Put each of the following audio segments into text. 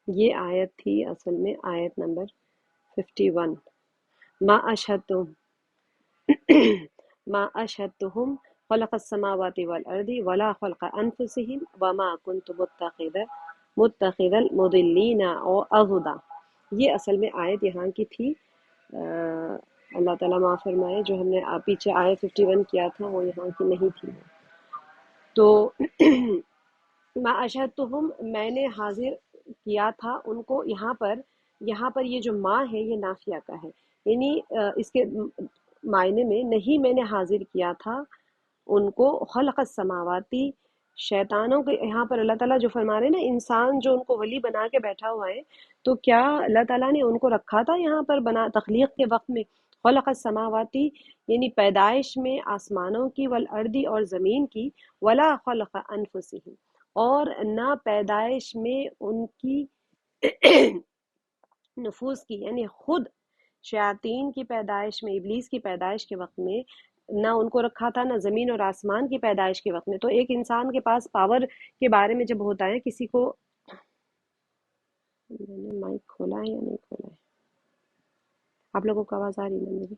یہ آیت تھی اصل میں آیت نمبر 51. ما اشہدتم ما اشہدتہم خلق السماوات والارض ولا خلق انفسہم وما کنت متخذ المضلین عضدا. یہ اصل میں آیت یہاں کی تھی. اللہ تعالیٰ معاف فرمائے، جو ہم نے پیچھے آیت 51 کیا تھا وہ یہاں کی نہیں تھی. تو ما اشہدتہم، میں نے حاضر کیا تھا ان کو. یہاں پر یہ جو ما ہے یہ نافیہ کا ہے، یعنی اس کے معنی میں نہیں میں نے حاضر کیا تھا ان کو خلق السماواتی، شیطانوں کے. یہاں پر اللہ تعالیٰ جو فرما رہے ہیں نا، انسان جو ان کو ولی بنا کے بیٹھا ہوا ہے، تو کیا اللہ تعالیٰ نے ان کو رکھا تھا یہاں پر تخلیق کے وقت میں؟ خلق السماواتی یعنی پیدائش میں آسمانوں کی، والارضی اور زمین کی، ولا خلق انفسہم اور نہ پیدائش میں ان کی نفوس کی، یعنی خود شیاطین کی پیدائش میں، ابلیس کی پیدائش کے وقت میں نہ ان کو رکھا تھا، نہ زمین اور آسمان کی پیدائش کے وقت میں. تو ایک انسان کے پاس پاور کے بارے میں جب ہوتا ہے کسی کو، میں نے مائک کھولا ہے یا نہیں کھولا ہے؟ آپ لوگوں کو آواز آ رہی ہے نا میری؟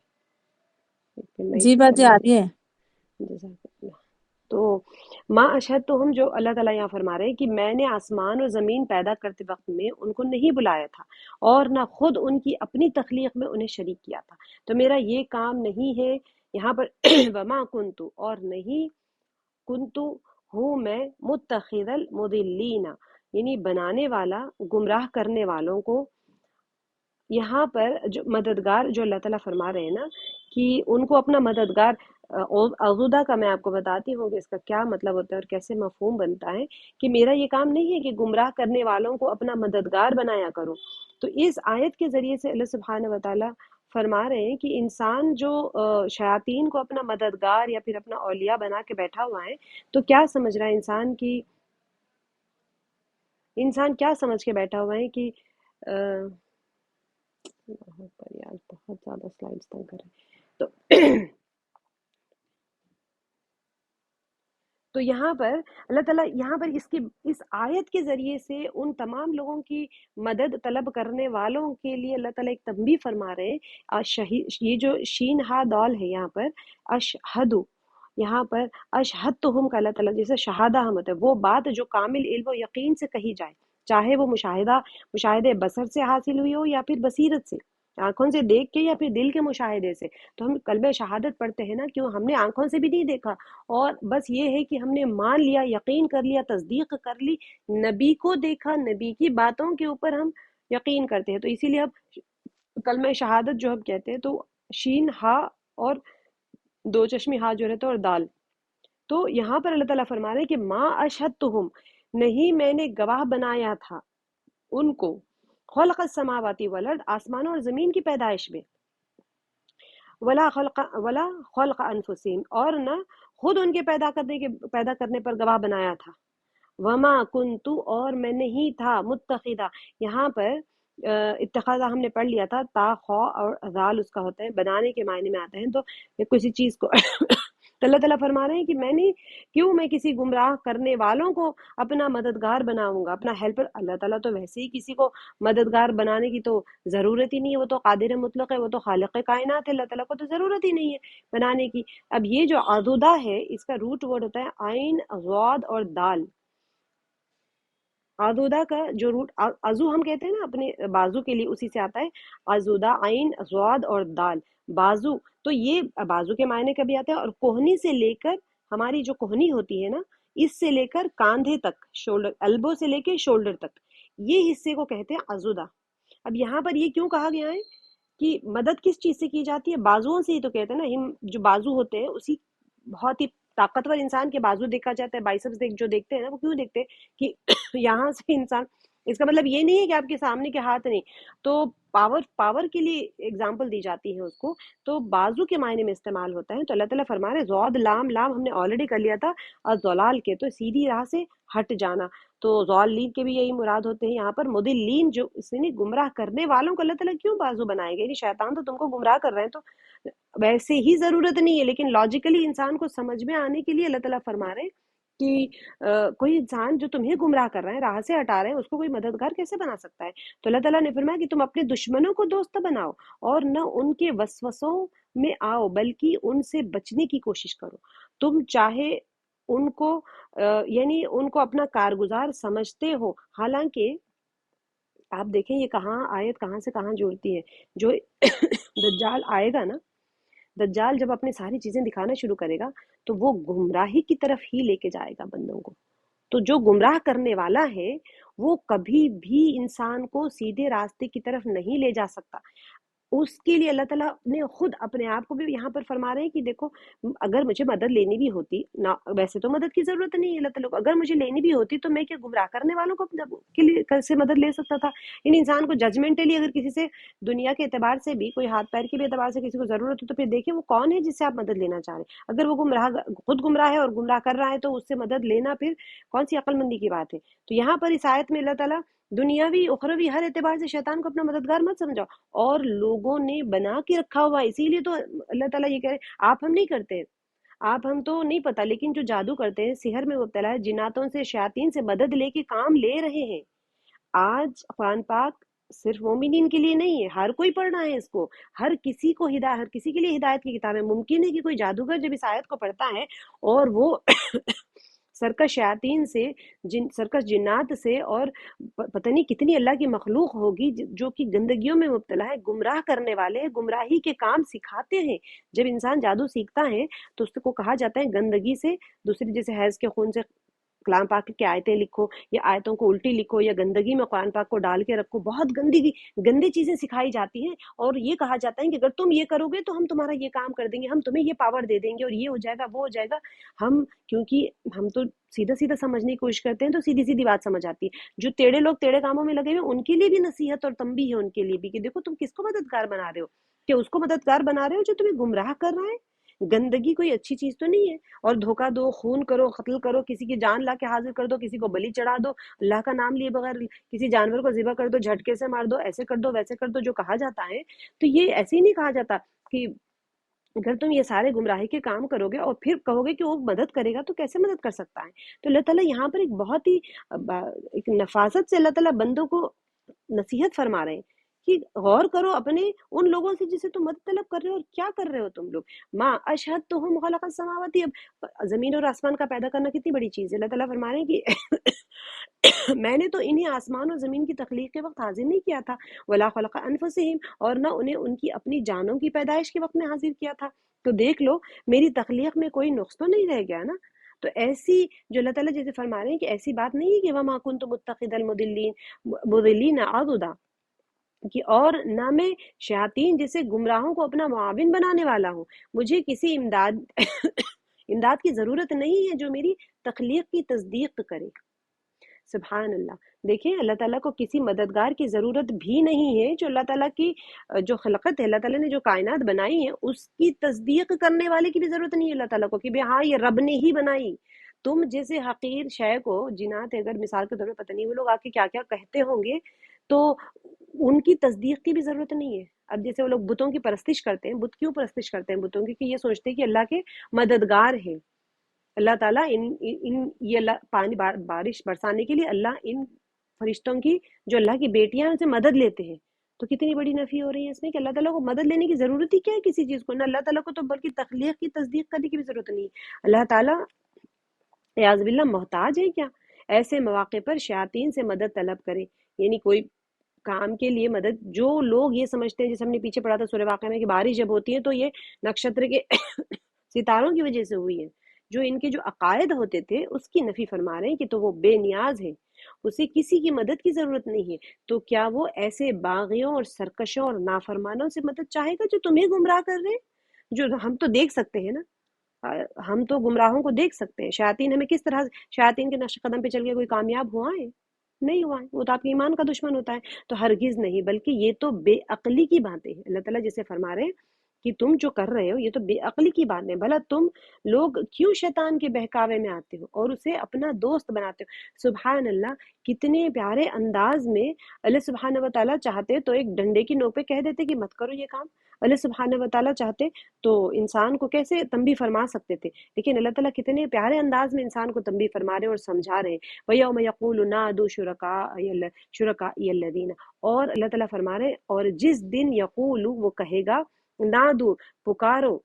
جی مائک باجی چلا آ دیں. رہی ہے. جزاک اللہ. تو ما اشہد تو ہم، جو اللہ تعالیٰ یہاں فرما رہے ہیں کہ میں نے آسمان اور زمین پیدا کرتے وقت میں ان کو نہیں بلایا تھا، اور نہ خود ان کی اپنی تخلیق میں انہیں شریک کیا تھا. تو میرا یہ کام نہیں ہے یہاں پر وما کنتو، اور نہیں کنتو ہوں میں، متخذ المضلین یعنی بنانے والا گمراہ کرنے والوں کو. یہاں پر جو مددگار جو اللہ تعالیٰ فرما رہے ہیں نا کہ ان کو اپنا مددگار، عضدہ کا میں آپ کو بتاتی ہوں کہ اس کا کیا مطلب ہوتا ہے اور کیسے مفہوم بنتا ہے. کہ میرا یہ کام نہیں ہے کہ گمراہ کرنے والوں کو اپنا مددگار بنایا کروں. تو اس آیت کے ذریعے سے اللہ سبحانہ و تعالیٰ فرما رہے ہیں کہ انسان جو شیاطین کو اپنا مددگار یا پھر اپنا اولیاء بنا کے بیٹھا ہوا ہے، تو کیا سمجھ رہا ہے انسان کیا سمجھ کے بیٹھا ہوا ہے کہ اللہ اکبر یار، بہت زیادہ سلائڈز تنگ کر رہے ہیں. تو تو یہاں پر اللہ تعالیٰ یہاں پر اس آیت کے ذریعے سے ان تمام لوگوں کی مدد طلب کرنے والوں کے لیے اللہ تعالیٰ ایک تنبیہ فرما رہے ہیں. یہ جو شین ہا دال ہے یہاں پر اشہدو، یہاں پر اشہدتہم کا اللہ تعالیٰ جیسے شہادہ ہم ہوتا ہے، وہ بات جو کامل علم و یقین سے کہی جائے، چاہے وہ مشاہدے بصر سے حاصل ہوئی ہو یا پھر بصیرت سے، آنکھوں سے دیکھ کے یا پھر دل کے مشاہدے سے. تو ہم کلمہ شہادت پڑھتے ہیں نا، کیوں؟ ہم نے آنکھوں سے بھی نہیں دیکھا، اور بس یہ ہے کہ ہم نے مان لیا، یقین کر لیا، تصدیق کر لی، نبی کو دیکھا، نبی کی باتوں کے اوپر ہم یقین کرتے ہیں. تو اسی لیے اب کلمہ شہادت جو ہم کہتے ہیں تو شین ہا اور دو چشمی ہا جو رہتا ہے اور دال. تو یہاں پر اللہ تعالیٰ فرما رہے ہیں کہ ما اشہدتہم، نہیں میں نے گواہ بنایا تھا ان کو، خلق السماواتی والارض آسمانوں اور زمین کی پیدائش میں، ولا خلق انفسہم اور نہ خود ان کے پیدا کرنے پر گواہ بنایا تھا. وما کنتو اور میں نہیں تھا، متخذہ یہاں پر اتخاذہ ہم نے پڑھ لیا تھا، تا خو اور ذال اس کا ہوتا ہے، بنانے کے معنی میں آتے ہیں. تو کسی چیز کو تو اللہ تعالیٰ فرما رہے ہیں کہ میں کسی گمراہ کرنے والوں کو اپنا مددگار بناؤں گا، اپنا ہیلپر. اللہ تعالیٰ تو ویسے ہی کسی کو مددگار بنانے کی تو ضرورت ہی نہیں ہے، وہ تو قادر مطلق ہے، وہ تو خالق کائنات ہے، اللہ تعالیٰ کو تو ضرورت ہی نہیں ہے بنانے کی. اب یہ جو عضدہ ہے اس کا روٹ ورڈ ہوتا ہے عین، ضاد اور دال. عضدہ کا جو روٹ عضو ہم کہتے ہیں نا اپنے بازو کے لیے، اسی سے آتا ہے عضدہ، عین، ضاد اور دال، بازو. تو یہ بازو کے معنی کا بھی آتا ہے، اور کوہنی سے لے کر، ہماری جو کوہنی ہوتی ہے نا، اس سے لے کر کاندھے تک، شولڈر، ایلبو سے لے کے شولڈر تک، یہ حصے کو کہتے ہیں عضدہ. اب یہاں پر یہ کیوں کہا گیا ہے کہ مدد کس چیز سے کی جاتی ہے؟ بازوؤں سے ہی تو کہتے ہیں نا. ہم جو بازو ہوتے ہیں اسی بہت ہی طاقتور انسان کے بازو دیکھا جاتا ہے، بائسپس جو دیکھتے ہیں نا، وہ کیوں دیکھتے ہیں کہ یہاں سے انسان، اس کا مطلب یہ نہیں ہے کہ آپ کے سامنے کے ہاتھ نہیں. تو پاور کے لیے اگزامپل دی جاتی ہے اس کو، تو بازو کے معنی میں استعمال ہوتا ہے. تو اللہ تعالیٰ فرما رہے ضاد لام ہم نے آلریڈی کر لیا تھا الضلال کے، تو سیدھی راہ سے ہٹ جانا. تو ضالین کے بھی یہی مراد ہوتے ہیں یہاں پر. مضلین جو اس نے گمراہ کرنے والوں کو اللہ تعالیٰ کیوں بازو بنائے گا؟ یعنی شیطان تو تم کو گمراہ کر رہے ہیں، تو ویسے ہی ضرورت نہیں ہے، لیکن لاجیکلی انسان کو سمجھ میں آنے کے لیے اللہ تعالیٰ فرما رہے ہیں کہ کوئی انسان جو تمہیں گمراہ کر رہا ہے، راہ سے ہٹا رہے ہیں، اس کو کوئی مددگار کیسے بنا سکتا ہے؟ تو اللہ تعالیٰ نے فرمایا کہ تم اپنے دشمنوں کو دوست بناؤ اور نہ ان کے وسوسوں میں آؤ، بلکہ ان سے بچنے کی کوشش کرو۔ تم چاہے ان کو یعنی ان کو اپنا کارگزار سمجھتے ہو، حالانکہ آپ دیکھیں یہ کہاں آیت کہاں سے کہاں جوڑتی ہے۔ جو دجال آئے گا نا، دجال جب اپنی ساری چیزیں دکھانا شروع کرے گا تو وہ گمراہی کی طرف ہی لے کے جائے گا بندوں کو۔ تو جو گمراہ کرنے والا ہے وہ کبھی بھی انسان کو سیدھے راستے کی طرف نہیں لے جا سکتا۔ اس کے لیے اللہ تعالیٰ نے خود اپنے آپ کو بھی یہاں پر فرما رہے ہیں کہ دیکھو، اگر مجھے مدد لینی بھی ہوتی نہ، ویسے تو مدد کی ضرورت نہیں ہے اللہ تعالیٰ کو، اگر مجھے لینی بھی ہوتی تو میں کیا گمراہ کرنے والوں کو کے لیے سے مدد لے سکتا تھا؟ یعنی انسان کو ججمنٹلی اگر کسی سے دنیا کے اعتبار سے بھی، کوئی ہاتھ پیر کے بھی اعتبار سے کسی کو ضرورت ہو تو پھر دیکھیں وہ کون ہے جس سے آپ مدد لینا چاہ رہے ہیں۔ اگر وہ گمراہ، خود گمراہ ہے اور گمراہ کر رہا ہے تو اس سے مدد لینا پھر کون سی عقل مندی کی بات ہے؟ تو یہاں پر اس آیت میں اللہ تعالیٰ دنیاوی اخروی ہر اعتبار سے شیطان کو اپنا مددگار مت سمجھاؤ، اور لوگوں نے بنا کے رکھا ہوا ہے۔ اسی لیے تو اللہ تعالیٰ یہ کہہ رہے ہیں آپ ہم نہیں کرتے، آپ ہم تو نہیں پتہ، لیکن جو جادو کرتے ہیں، سحر میں مبتلا ہے، جناتوں سے، شیاطین سے مدد لے کے کام لے رہے ہیں۔ آج قرآن پاک صرف مومنین کے لیے نہیں ہے، ہر کوئی پڑھنا ہے اس کو، ہر کسی کو ہدایت، ہر کسی کے لیے ہدایت کی کتاب ہے۔ ممکن ہے کہ کوئی جادوگر جب اس آیت کو پڑھتا ہے اور وہ سرکش شیاطین سے، سرکش جنات سے، اور پتہ نہیں کتنی اللہ کی مخلوق ہوگی جو کہ گندگیوں میں مبتلا ہے، گمراہ کرنے والے ہیں، گمراہی کے کام سکھاتے ہیں۔ جب انسان جادو سیکھتا ہے تو اس کو کہا جاتا ہے گندگی سے، دوسری جیسے حیض کے خون سے کلام پاک کی آیتیں لکھو، یا آیتوں کو الٹی لکھو، یا گندگی میں قرآن پاک کو ڈال کے رکھو، بہت گندی چیزیں سکھائی جاتی ہیں، اور یہ کہا جاتا ہے کہ اگر تم یہ کرو گے تو ہم تمہارا یہ کام کر دیں گے، ہم تمہیں یہ پاور دے دیں گے، اور یہ ہو جائے گا، وہ ہو جائے گا۔ ہم کیونکہ ہم تو سیدھا سیدھا سمجھنے کی کوشش کرتے ہیں تو سیدھی سیدھی بات سمجھ آتی ہے۔ جو ٹیڑے لوگ ٹیڑے کاموں میں لگے ہوئے ان کے لیے بھی نصیحت اور تنبیہ ہے، ان کے لیے بھی کہ دیکھو تم کس کو مددگار بنا رہے ہو، کہ اس کو مددگار بنا رہے ہو جو تمہیں گمراہ کر رہا ہے۔ گندگی کوئی اچھی چیز تو نہیں ہے، اور دھوکہ دو، خون کرو، قتل کرو، کسی کی جان لا کے حاضر کر دو، کسی کو بلی چڑھا دو، اللہ کا نام لیے بغیر کسی جانور کو ذبح کر دو، جھٹکے سے مار دو، ایسے کر دو ویسے کر دو، جو کہا جاتا ہے تو یہ ایسے ہی نہیں کہا جاتا کہ اگر تم یہ سارے گمراہی کے کام کرو گے اور پھر کہو گے کہ وہ مدد کرے گا تو کیسے مدد کر سکتا ہے؟ تو اللہ تعالیٰ یہاں پر ایک بہت ہی ایک نفاست سے اللہ تعالیٰ بندوں کو نصیحت فرما رہے ہیں کہ غور کرو اپنے ان لوگوں سے جسے تم مدد طلب کر رہے ہو، اور کیا کر رہے ہو تم لوگ۔ ماں اشہد تو ہم خلق السماواتی، اب زمین اور آسمان کا پیدا کرنا کتنی بڑی چیز ہے۔ اللہ تعالیٰ فرما رہے ہیں کہ میں نے تو انہیں آسمان اور زمین کی تخلیق کے وقت حاضر نہیں کیا تھا، ولا خلق انفسہم، اور نہ انہیں ان کی اپنی جانوں کی پیدائش کے وقت میں حاضر کیا تھا۔ تو دیکھ لو میری تخلیق میں کوئی نقص تو نہیں رہ گیا نا۔ تو ایسی جو اللہ تعالیٰ جیسے فرما رہے ہیں کہ ایسی بات نہیں ہے کہ وما کنت متخذ المضلین عضدا، کہ اور نہ میں شیاطین جیسے گمراہوں کو اپنا معاون بنانے والا ہوں۔ مجھے کسی امداد امداد کی ضرورت نہیں ہے جو میری تخلیق کی تصدیق کرے۔ سبحان اللہ۔ دیکھیں اللہ تعالیٰ کو کسی مددگار کی ضرورت بھی نہیں ہے۔ جو اللہ تعالیٰ کی جو خلقت ہے، اللہ تعالیٰ نے جو کائنات بنائی ہے اس کی تصدیق کرنے والے کی بھی ضرورت نہیں ہے اللہ تعالیٰ کو کہ ہاں یہ رب نے ہی بنائی۔ تم جیسے حقیر شے کو، جنات اگر مثال کے طور پہ پتہ نہیں وہ لوگ آ کے کیا کیا کہتے ہوں گے، تو ان کی تصدیق کی بھی ضرورت نہیں ہے۔ اب جیسے وہ لوگ بتوں کی پرستش کرتے ہیں، بت کیوں پرستش کرتے ہیں بتوں کی؟ کہ یہ سوچتے ہیں کہ اللہ کے مددگار ہیں۔ اللہ تعالیٰ یہ اللہ پانی بارش برسانے کے لیے اللہ ان فرشتوں کی جو اللہ کی بیٹیاں ہیں ان سے مدد لیتے ہیں۔ تو کتنی بڑی نفی ہو رہی ہے اس میں کہ اللہ تعالیٰ کو مدد لینے کی ضرورت ہی کیا ہے کسی چیز کو؟ نہ اللہ تعالیٰ کو تو بلکہ تخلیق کی تصدیق کرنے کی بھی ضرورت نہیں ہے۔ اللہ تعالیٰ اعاذ باللہ محتاج ہے کیا ایسے مواقع پر شیاطین سے مدد طلب کرے؟ یعنی کوئی کام کے لیے مدد، جو لوگ یہ سمجھتے ہیں، جیسے ہم نے پیچھے پڑھا تھا سورہ واقعہ میں کہ بارش جب ہوتی ہے تو یہ نکشتر کے ستاروں کی وجہ سے ہوئی ہے، جو ان کے جو عقائد ہوتے تھے اس کی نفی فرما رہے ہیں کہ تو وہ بے نیاز ہے، اسے کسی کی مدد کی ضرورت نہیں ہے۔ تو کیا وہ ایسے باغیوں اور سرکشوں اور نافرمانوں سے مدد چاہے گا جو تمہیں گمراہ کر رہے ہیں؟ جو ہم تو دیکھ سکتے ہیں نا، ہم تو گمراہوں کو دیکھ سکتے ہیں۔ شیاطین ہمیں کس طرح، شیاطین کے نقش قدم پہ چل کے کوئی کامیاب ہوا ہے؟ نہیں ہوا ہے، وہ تو آپ کے ایمان کا دشمن ہوتا ہے۔ تو ہرگز نہیں، بلکہ یہ تو بے عقلی کی باتیں ہیں۔ اللہ تعالیٰ جسے فرما رہے ہیں کہ تم جو کر رہے ہو یہ تو بے عقلی کی بات ہے، بھلا تم لوگ کیوں شیطان کے بہکاوے میں آتے ہو اور اسے اپنا دوست بناتے ہو؟ سبحان اللہ، کتنے پیارے انداز میں اللہ سبحانہ و تعالیٰ چاہتے تو ایک ڈنڈے کی نوک پہ کہہ دیتے کہ مت کرو یہ کام، اللہ سبحانہ و تعالیٰ چاہتے تو انسان کو کیسے تنبیہ فرما سکتے تھے، لیکن اللہ تعالیٰ کتنے پیارے انداز میں انسان کو تنبیہ فرما رہے ہیں اور سمجھا رہے ہیں۔ وَيَوْمَ يَقُولُ نَادُوا شُرَكَائِيَ الَّذِينَ، اور اللہ تعالیٰ فرما رہے ہیں اور جس دن یقول وہ کہے گا، نادو پکارو،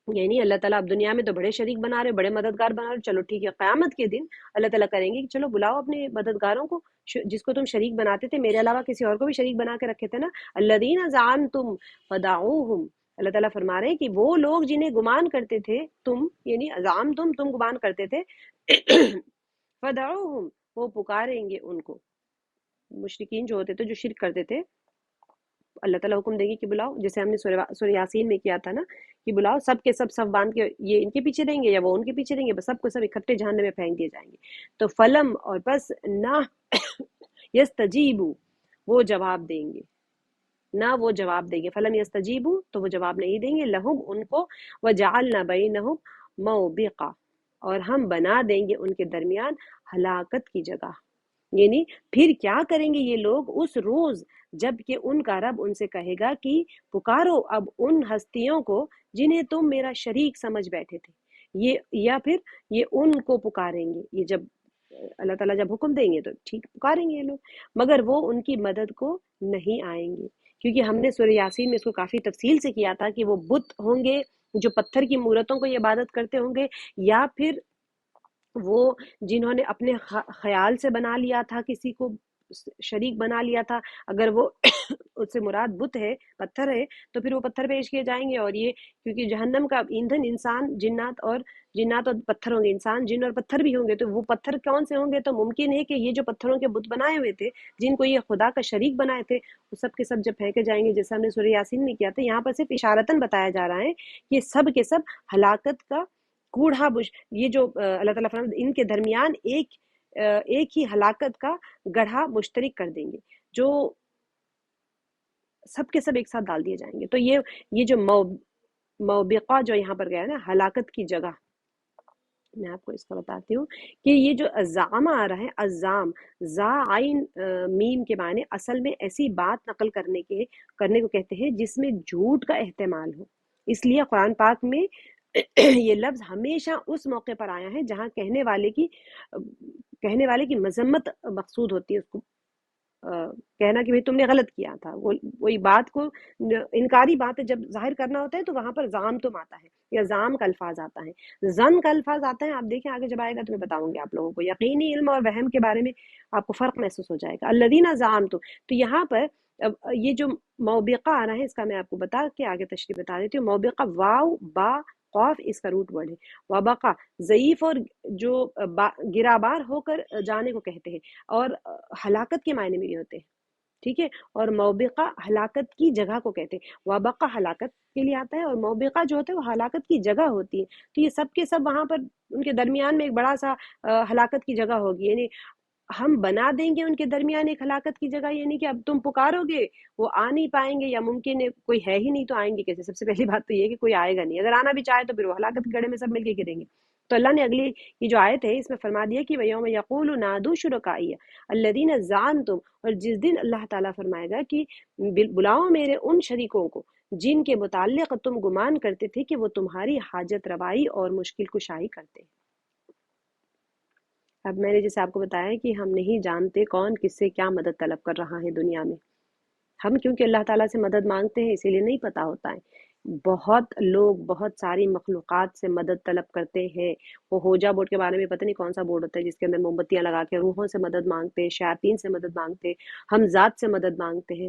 یعنی اللہ تعالیٰ اب دنیا میں تو بڑے شریک بنا رہے، بڑے مددگار بنا رہے، چلو ٹھیک ہے، قیامت کے دن اللہ تعالیٰ کریں گے کہ چلو بلاؤ اپنے مددگاروں کو جس کو تم شریک بناتے تھے، میرے علاوہ کسی اور کو بھی شریک بنا کے رکھے تھے نا، الذین زعمتم فدعوہم، اللہ تعالیٰ فرما رہے ہیں کہ وہ لوگ جنہیں گمان کرتے تھے تم، یعنی زعمتم تم گمان کرتے تھے، فدعوہم وہ پکاریں گے ان کو، مشرکین جو ہوتے تھے جو شرک کرتے تھے، اللہ تعالیٰ حکم دیں گے کہ بلاؤ، جیسے ہم نے سورہ یاسین میں کیا تھا نا کہ بلاؤ، سب کے سب صف باندھ کے یہ ان کے پیچھے رہیں گے یا وہ ان کے پیچھے رہیں گے، بس سب کو سب اکٹھے جہنم میں پھینک دیے جائیں گے۔ تو فلم اور بس نہ یستجیبو وہ جواب دیں گے، نہ وہ جواب دیں گے، فلم یستجیبو تو وہ جواب نہیں دیں گے، لہم ان کو، وجعلنا بینہم موبقہ اور ہم بنا دیں گے ان کے درمیان ہلاکت کی جگہ، یعنی پھر کیا کریں گے یہ لوگ اس روز جب کہ ان کا رب ان سے کہے گا کہ پکارو اب ان ہستیوں کو جنہیں تم میرا شریک سمجھ بیٹھے تھے، یہ یا پھر یہ ان کو پکاریں گے، یہ جب اللہ تعالیٰ جب حکم دیں گے تو ٹھیک پکاریں گے یہ لوگ، مگر وہ ان کی مدد کو نہیں آئیں گے، کیونکہ ہم نے سورہ یاسین میں اس کو کافی تفصیل سے کیا تھا کہ وہ بت ہوں گے جو پتھر کی مورتوں کو یہ عبادت کرتے ہوں گے، یا پھر وہ جنہوں نے اپنے خیال سے بنا لیا تھا، کسی کو شریک بنا لیا تھا، اگر وہ اس سے مراد بت ہے، پتھر ہے، تو پھر وہ پتھر پیش کیے جائیں گے، اور یہ کیونکہ جہنم کا ایندھن انسان جنات اور پتھر ہوں گے، انسان جن اور پتھر بھی ہوں گے، تو وہ پتھر کون سے ہوں گے؟ تو ممکن ہے کہ یہ جو پتھروں کے بت بنائے ہوئے تھے جن کو یہ خدا کا شریک بنائے تھے، وہ سب کے سب جب پھینکے جائیں گے، جیسے ہم نے سورہ یاسین میں کیا تھا، یہاں پر صرف اشارتاً بتایا جا رہا ہے کہ سب کے سب ہلاکت کا کوڑھا بش، یہ جو اللہ تعالیٰ فرماتے ان کے درمیان ایک ہی ہلاکت کا گڑھا مشترک کر دیں گے، جو سب کے سب ایک ساتھ ڈال دیے جائیں گے۔ تو یہ جو موبقہ جو یہاں پر گیا ہے نا، ہلاکت کی جگہ، میں آپ کو اس کا بتاتی ہوں کہ یہ جو ازام آ رہا ہے، ازام زا عین میم کے معنی اصل میں ایسی بات نقل کرنے کو کہتے ہیں جس میں جھوٹ کا احتمال ہو، اس لیے قرآن پاک میں یہ لفظ ہمیشہ اس موقع پر آیا ہے جہاں کہنے والے کی مذمت مقصود ہوتی ہے، اس کو کہنا کہ بھئی تم نے غلط کیا تھا، وہی بات کو انکاری بات ہے جب ظاہر کرنا ہوتا ہے تو وہاں پر زام تم آتا ہے یا زام کا الفاظ آتا ہے، زن کا الفاظ آتا ہے، آپ دیکھیں آگے جب آئے گا تو میں بتاؤں گی آپ لوگوں کو، یقینی علم اور وہم کے بارے میں آپ کو فرق محسوس ہو جائے گا۔ الذین زعمتم، تو یہاں پر یہ جو موبقہ آ رہا ہے اس کا میں آپ کو بتا کے آگے تشریح بتا دیتی ہوں۔ موبقہ واو با قاف اس کا روٹ ورڈ ہے، وبقہ ضعیف اور جو گرابار ہو کر جانے کو کہتے ہیں، اور ہلاکت کے معنی میں بھی ہوتے ہیں، ٹھیک ہے، اور موبقہ ہلاکت کی جگہ کو کہتے ہیں، وبقہ ہلاکت کے لیے آتا ہے، اور موبقہ جو ہوتا ہے وہ ہلاکت کی جگہ ہوتی ہے، تو یہ سب کے سب وہاں پر ان کے درمیان میں ایک بڑا سا ہلاکت کی جگہ ہوگی، یعنی ہم بنا دیں گے ان کے درمیان ایک ہلاکت کی جگہ، یعنی کہ اب تم پکارو گے وہ آ نہیں پائیں گے، یا ممکن ہے کوئی ہے ہی نہیں تو آئیں گے کیسے؟ سب سے پہلی بات تو یہ ہے کہ کوئی آئے گا نہیں، اگر آنا بھی چاہے تو پھر وہ ہلاکت کے گڑھے میں سب مل کے گریں گے۔ تو اللہ نے اگلی یہ جو آیت ہے اس میں فرما دیا کہ وَيَوْمَ يَقُولُ نَادُوا شُرَكَائِيَ الَّذِينَ زَعَمْتُمْ، اور جس دن اللہ تعالیٰ فرمائے گا کہ بلاؤ میرے ان شریکوں کو جن کے متعلق تم گمان کرتے تھے کہ وہ تمہاری حاجت روائی اور مشکل کشائی کرتے ہیں۔ اب میں نے جیسے آپ کو بتایا کہ ہم نہیں جانتے کون کس سے کیا مدد طلب کر رہا ہے دنیا میں، ہم کیونکہ اللہ تعالیٰ سے مدد مانگتے ہیں اسی لیے نہیں پتہ ہوتا ہے، بہت لوگ بہت ساری مخلوقات سے مدد طلب کرتے ہیں، وہ ہوجا بورڈ کے بارے میں پتہ نہیں کون سا بورڈ ہوتا ہے جس کے اندر موم بتیاں لگا کے روحوں سے مدد مانگتے ہیں، شیاطین سے مدد مانگتے ہیں، ہم ذات سے مدد مانگتے ہیں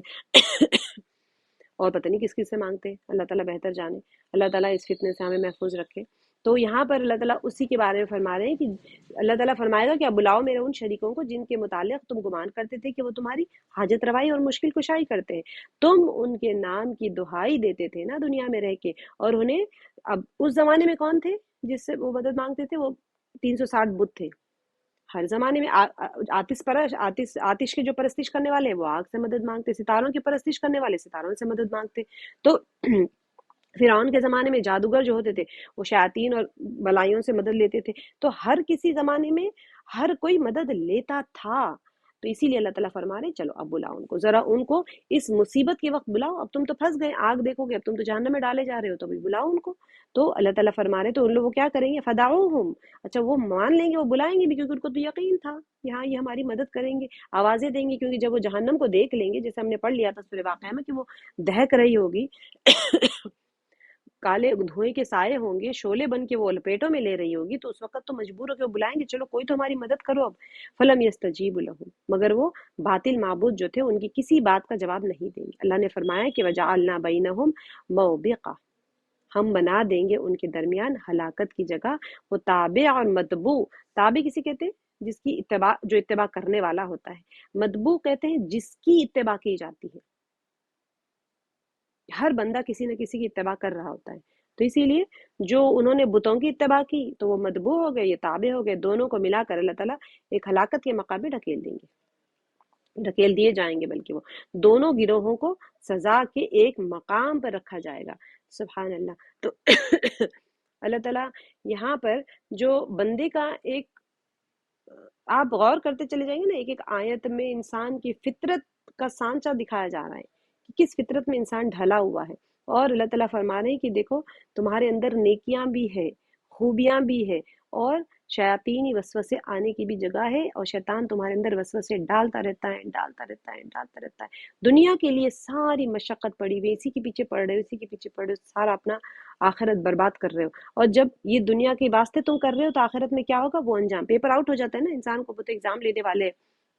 اور پتہ نہیں کس کس سے مانگتے ہیں، اللہ تعالیٰ بہتر جانے، اللہ تعالیٰ اس فتنے سے ہمیں محفوظ رکھے۔ تو یہاں پر اللہ تعالیٰ اسی کے بارے میں فرما رہے ہیں کہ اللہ تعالیٰ فرمائے گا کہ اب بلاؤ میرے ان شریکوں کو جن کے متعلق تم گمان کرتے تھے کہ وہ تمہاری حاجت روائی اور مشکل کشائی کرتے ہیں، تم ان کے نام کی دہائی دیتے تھے نا دنیا میں رہ کے، اور انہیں اب اس زمانے میں کون تھے جس سے وہ مدد مانگتے تھے؟ وہ 360 بت تھے، ہر زمانے میں آتش کے جو پرستش کرنے والے ہیں وہ آگ سے مدد مانگتے، ستاروں کی پرستش کرنے والے ستاروں سے مدد مانگتے، تو فرعون کے زمانے میں جادوگر جو ہوتے تھے وہ شیاطین اور بلائیوں سے مدد لیتے تھے، تو ہر کسی زمانے میں ہر کوئی مدد لیتا تھا. تو اسی لیے اللہ تعالیٰ فرما رہے ہیں چلو اب بلاؤ ان کو، ذرا ان کو اس مصیبت کے وقت بلاؤ، اب تم تو پھنس گئے، آگ دیکھو گے، اب تم تو جہنم میں ڈالے جا رہے ہو، تو ابھی بلاؤ ان کو. تو اللہ تعالیٰ فرما رہے تو ان لوگوں کیا کریں گے، فدعوہم، اچھا وہ مان لیں گے، وہ بلائیں گے بھی، کیونکہ ان کو تو یقین تھا کہ ہاں یہ ہماری مدد کریں گے، آوازیں دیں گے، کیونکہ جب وہ جہنم کو دیکھ لیں گے، جیسے ہم نے پڑھ لیا تھا سورہ واقعہ میں کہ وہ دہک رہی ہوگی کالے دھوئیں کے سائے ہوں گے، شعلے بن کے وہ لپیٹوں میں لے رہی ہوگی، تو اس وقت تو مجبور ہو کے وہ بلائیں گے چلو کوئی تو ہماری مدد کرو اب. فلم یستجیب لہم، مگر وہ باطل معبود جو تھے ان کی کسی بات کا جواب نہیں دیں گے. اللہ نے فرمایا کہ وجعلنا بینہم موبقہ، ہم بنا دیں گے ان کے درمیان ہلاکت کی جگہ. وہ تابع اور متبوع، تابع کسی کہتے ہیں جس کی اتباع، جو اتباع کرنے والا ہوتا ہے، متبوع کہتے ہیں جس کی اتباع کی جاتی ہے. ہر بندہ کسی نہ کسی کی اتباع کر رہا ہوتا ہے، تو اسی لیے جو انہوں نے بتوں کی اتباع کی تو وہ متبوع ہو گئے، یہ تابع ہو گئے، دونوں کو ملا کر اللہ تعالیٰ ایک ہلاکت کے مقام میں ڈھکیل دیں گے، ڈھکیل دیے جائیں گے، بلکہ وہ دونوں گروہوں کو سزا کے ایک مقام پر رکھا جائے گا. سبحان اللہ. تو اللہ تعالیٰ یہاں پر جو بندے کا ایک، آپ غور کرتے چلے جائیں گے نا، ایک ایک آیت میں انسان کی فطرت کا سانچہ دکھایا جا رہا ہے کہ کس فطرت میں انسان ڈھلا ہوا ہے. اور اللہ تعالیٰ فرما رہے ہیں کہ دیکھو تمہارے اندر نیکیاں بھی ہے، خوبیاں بھی ہے، اور شیاطینی وسوسے آنے کی بھی جگہ ہے، اور شیطان تمہارے اندر وسوسے ڈالتا رہتا ہے، ڈالتا رہتا ہے، ڈالتا رہتا ہے. دنیا کے لیے ساری مشقت پڑی ہوئی، اسی کے پیچھے پڑ رہے ہو، اسی کے پیچھے پڑ رہے ہو، سارا اپنا آخرت برباد کر رہے ہو. اور جب یہ دنیا کے واسطے تم کر رہے ہو تو آخرت میں کیا ہوگا، وہ انجام، پیپر آؤٹ ہو جاتا ہے نا انسان کو. وہ تو ایگزام لینے والے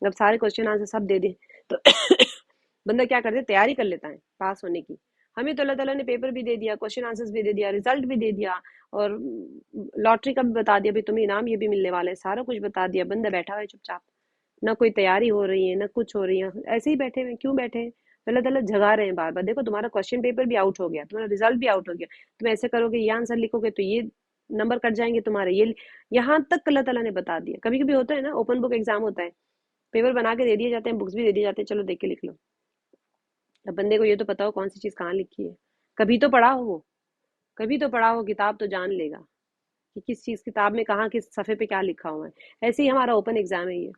جب سارے کوشچن آنسر سب دے دیں تو بندہ کیا کرتا ہے، تیاری کر لیتا ہے پاس ہونے کی. ہمیں تو اللہ تعالیٰ نے پیپر بھی دے دیا، کوشچن آنسرز بھی دے دیا، رزلٹ بھی دے دیا، اور لاٹری کا بھی بتا دیا بھی تمہیں انعام یہ بھی ملنے والا ہے، سارا کچھ بتا دیا. بندہ بیٹھا ہوا ہے چپ چاپ، نہ کوئی تیاری ہو رہی ہے، نہ کچھ ہو رہی ہے، ایسے ہی بیٹھے ہوئے. کیوں بیٹھے ہیں، اللہ تعالیٰ جھگا رہے ہیں بار بار. دیکھو تمہارا کوشچن پیپر بھی آؤٹ ہو گیا، تمہارا رزلٹ بھی آؤٹ ہو گیا، تم ایسے کرو گے یہ آنسر لکھو گے تو یہ نمبر کٹ جائیں گے تمہارے، یہ یہاں تک اللہ تعالیٰ نے بتا دیا. کبھی کبھی ہوتا ہے نا اوپن بک ایگزام ہوتا ہے، پیپر بنا کے دے دیے جاتے ہیں، بکس بھی دے دیے جاتے ہیں، چلو دیکھ کے لکھ لو. اب بندے کو یہ تو پتا ہو کون سی چیز کہاں لکھی ہے، کبھی تو پڑھا ہو، وہ کبھی تو پڑھا ہو، کتاب تو جان لے گا کہ کس چیز کتاب میں کہاں کس صفحے پہ کیا لکھا ہوا ہے. ایسے ہی ہمارا اوپن ایگزام ہے یہ،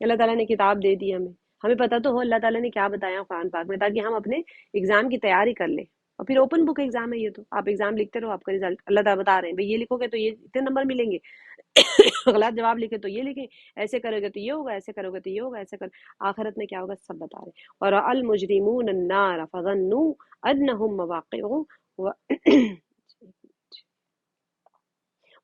اللہ تعالیٰ نے کتاب دے دی ہمیں، ہمیں پتہ تو ہو اللہ تعالیٰ نے کیا بتایا قرآن پاک میں، تاکہ ہم اپنے ایگزام کی تیاری کر لیں. اور پھر اوپن بک ایگزام ہے یہ، تو آپ ایگزام لکھتے رہو، آپ کا رزلٹ اللہ تعالیٰ بتا رہے ہیں بھئی یہ لکھو گے تو یہ اتنے نمبر ملیں گے، غلط جواب لکھے تو یہ لکھیں، ایسے کرو گے تو یہ ہوگا، ایسے کرو گے تو یہ ہوگا، ایسے کر آخرت میں کیا ہوگا سب بتا رہے ہیں. اور المجرمون النار فظنوا انہم مواقعہ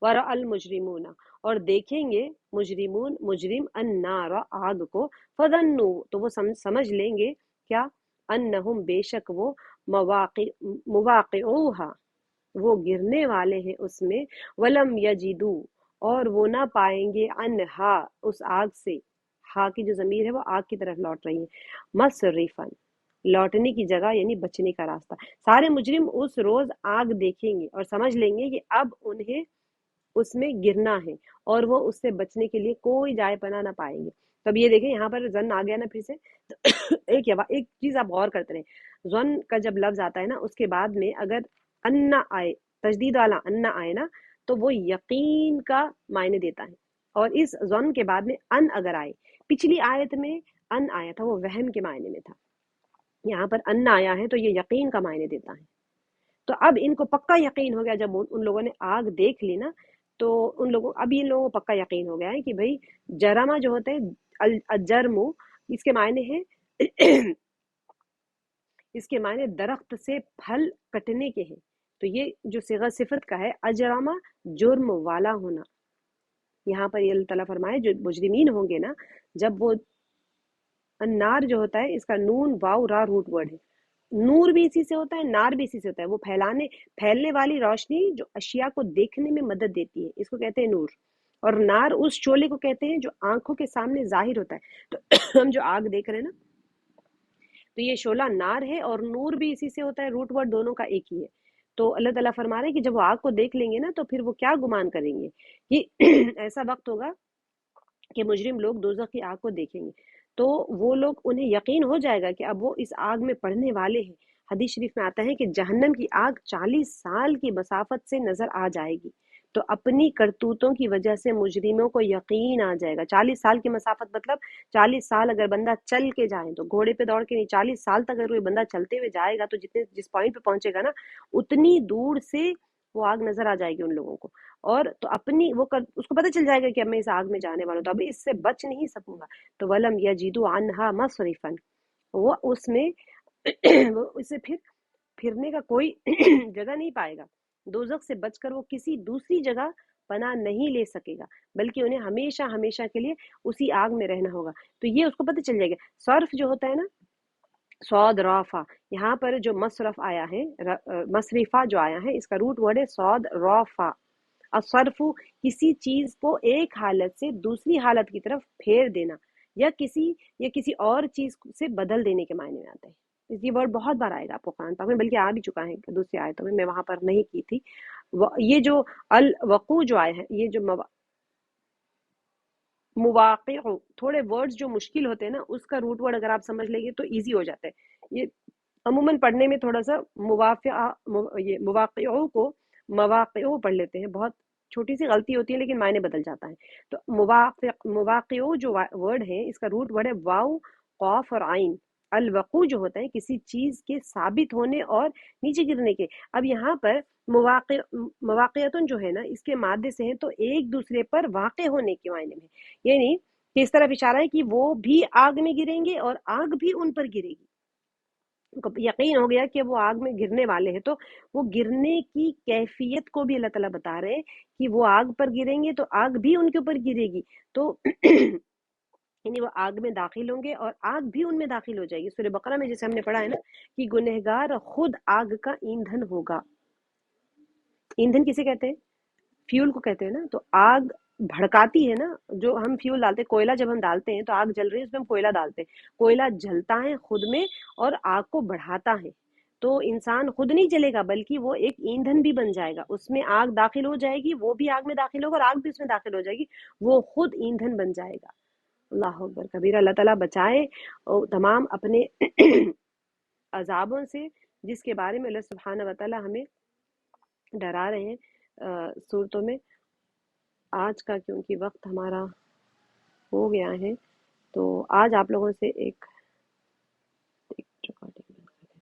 ورأى المجرمون، اور دیکھیں گے مجرمون، مجرم، النار، آگ کو، فظنوا، تو وہ سمجھ لیں گے کیا، انہم، بے شک وہ، مواقعوہا، وہ گرنے والے ہیں اس میں، ولم یجدو، اور وہ نہ پائیں گے، انہا، اس آگ سے، ہا کی جو ضمیر ہے وہ آگ کی طرف لوٹ رہی ہے، مصرفن، لوٹنے کی جگہ یعنی بچنے کا راستہ. سارے مجرم اس روز آگ دیکھیں گے اور سمجھ لیں گے کہ اب انہیں اس میں گرنا ہے، اور وہ اس سے بچنے کے لیے کوئی جائے پناہ نہ پائیں گے. تو اب یہ دیکھیں یہاں پر ظن آ گیا نا پھر سے. تو ایک چیز آپ غور کرتے رہیں، ظن کا جب لفظ آتا ہے نا اس کے بعد میں اگر ان آئے، تجدید والا ان آئے نا، تو وہ یقین کا معنی دیتا ہے. اور اس ظن کے بعد میں ان اگر آئے، پچھلی آیت میں ان آیا تھا وہ وہم کے معنی میں تھا، یہاں پر ان آیا ہے تو یہ یقین کا معنی دیتا ہے. تو اب ان کو پکا یقین ہو گیا جب ان لوگوں نے آگ دیکھ لی نا، تو ان لوگوں، اب ان لوگوں کو پکا یقین ہو گیا ہے کہ بھئی جرمہ جو ہوتے ہیں، الجرم، اس کے معنی ہے اس کے معنی درخت سے پھل کٹنے کے ہیں. تو یہ جو صیغہ صفت کا ہے، اجرمہ، جرم والا ہونا. یہاں پر یہ اللہ تعالیٰ فرمائے جو مجرمین ہوں گے نا، جب وہ النار جو ہوتا ہے، اس کا نون واو را روٹ ورڈ ہے، نور بھی اسی سے ہوتا ہے، نار بھی اسی سے ہوتا ہے. وہ پھیلنے والی روشنی جو اشیاء کو دیکھنے میں مدد دیتی ہے، اس کو کہتے ہیں نور. اور نار اس شعلے کو کہتے ہیں جو آنکھوں کے سامنے ظاہر ہوتا ہے. تو ہم جو آگ دیکھ رہے ہیں نا، تو یہ شعلہ نار ہے، اور نور بھی اسی سے ہوتا ہے، روٹ ورڈ دونوں کا ایک ہی ہے. تو اللہ تعالیٰ فرما رہے ہیں کہ جب وہ آگ کو دیکھ لیں گے نا، تو پھر وہ کیا گمان کریں گے کہ ایسا وقت ہوگا کہ مجرم لوگ دوزخ کی آگ کو دیکھیں گے، تو وہ لوگ، انہیں یقین ہو جائے گا کہ اب وہ اس آگ میں پڑنے والے ہیں. حدیث شریف میں آتا ہے کہ جہنم کی آگ 40 سال کی مسافت سے نظر آ جائے گی، تو اپنی کرتوتوں کی وجہ سے مجرموں کو یقین آ جائے گا۔ 40 سال کی مسافت مطلب 40 سال اگر بندہ چل کے جائے تو گھوڑے پہ دوڑ کے نہیں، 40 سال تک اگر کوئی بندہ چلتے ہوئے جائے گا تو جس پوائنٹ پہ پہنچے گا نا، اتنی دور سے وہ آگ نظر آ جائے گی ان لوگوں کو، اور تو اپنی اس کو پتہ چل جائے گا کہ اب میں اس آگ میں جانے والا ہوں، تو اب اس سے بچ نہیں سکوں گا، تو ولم یجدوا عنہا مصرفا، وہ اس میں وہ اسے پھرنے کا کوئی جگہ نہیں پائے گا، دوزخ سے بچ کر وہ کسی دوسری جگہ پناہ نہیں لے سکے گا، بلکہ انہیں ہمیشہ ہمیشہ کے لیے اسی آگ میں رہنا ہوگا۔ تو یہ اس کو پتہ چل جائے گا۔ صرف جو ہوتا ہے نا، سود رافا، یہاں پر جو مصرف آیا ہے، مصرفہ جو آیا ہے، اس کا روٹ ورڈ ہے سود رافا۔ الصرف کسی چیز کو ایک حالت سے دوسری حالت کی طرف پھیر دینا، یا کسی اور چیز سے بدل دینے کے معنی میں آتا ہے۔ یہ ورڈ بہت بار آئے گا آپ کو قرآن پاک میں، بلکہ آ بھی چکا ہے دوسری آیتوں میں وہاں پر نہیں کی تھی۔ یہ جو الوقوع جو آیا ہے، یہ جو مواقع، تھوڑے ورڈز جو مشکل ہوتے ہیں نا، اس کا روٹ ورڈ اگر آپ سمجھ لیں گے تو ایزی ہو جاتا ہے۔ یہ عموماً پڑھنے میں تھوڑا سا یہ مواقعوں کو مواقعوں پڑھ لیتے ہیں، بہت چھوٹی سی غلطی ہوتی ہے لیکن معنی بدل جاتا ہے۔ تو مواقعوں جو ورڈ ہے، اس کا روٹ ورڈ ہے واو قاف اور عین۔ الوقوع جو ہوتا ہے کسی چیز کے ثابت ہونے اور نیچے گرنے کے۔ اب یہاں پر مواقعتن جو ہے نا، اس کے مادے سے ہیں تو ایک دوسرے پر واقع ہونے کے معنی میں، یعنی کہ اس طرف اشارہ ہے کہ وہ بھی آگ میں گریں گے اور آگ بھی ان پر گرے گی۔ ان کو یقین ہو گیا کہ وہ آگ میں گرنے والے ہیں، تو وہ گرنے کی کیفیت کو بھی اللہ تعالیٰ بتا رہے ہیں کہ وہ آگ پر گریں گے تو آگ بھی ان کے اوپر گرے گی، تو یعنی وہ آگ میں داخل ہوں گے اور آگ بھی ان میں داخل ہو جائے گی۔ سورہ بقرہ میں جیسے ہم نے پڑھا ہے نا کہ گنہگار خود آگ کا ایندھن ہوگا۔ ایندھن کسے کہتے ہیں؟ فیول کو کہتے ہیں نا۔ تو آگ بھڑکاتی ہے نا، جو ہم فیول ڈالتے ہیں، کوئلہ جب ہم ڈالتے ہیں تو آگ جل رہی ہے، اس میں ہم کوئلہ ڈالتے ہیں، کوئلہ جلتا ہے خود میں اور آگ کو بڑھاتا ہے، تو انسان خود نہیں جلے گا بلکہ وہ ایک ایندھن بھی بن جائے گا، اس میں آگ داخل ہو جائے گی، وہ بھی آگ میں داخل ہوگا اور آگ بھی اس میں داخل ہو جائے گی، وہ خود ایندھن بن جائے گا۔ اللہ اکبر کبیرہ۔ اللہ تعالیٰ بچائے اور تمام اپنے عذابوں سے، جس کے بارے میں اللہ سبحانہ و تعالیٰ ہمیں ڈرا رہے ہیں صورتوں میں۔ آج کا کیونکہ وقت ہمارا ہو گیا ہے، تو آج آپ لوگوں سے ایک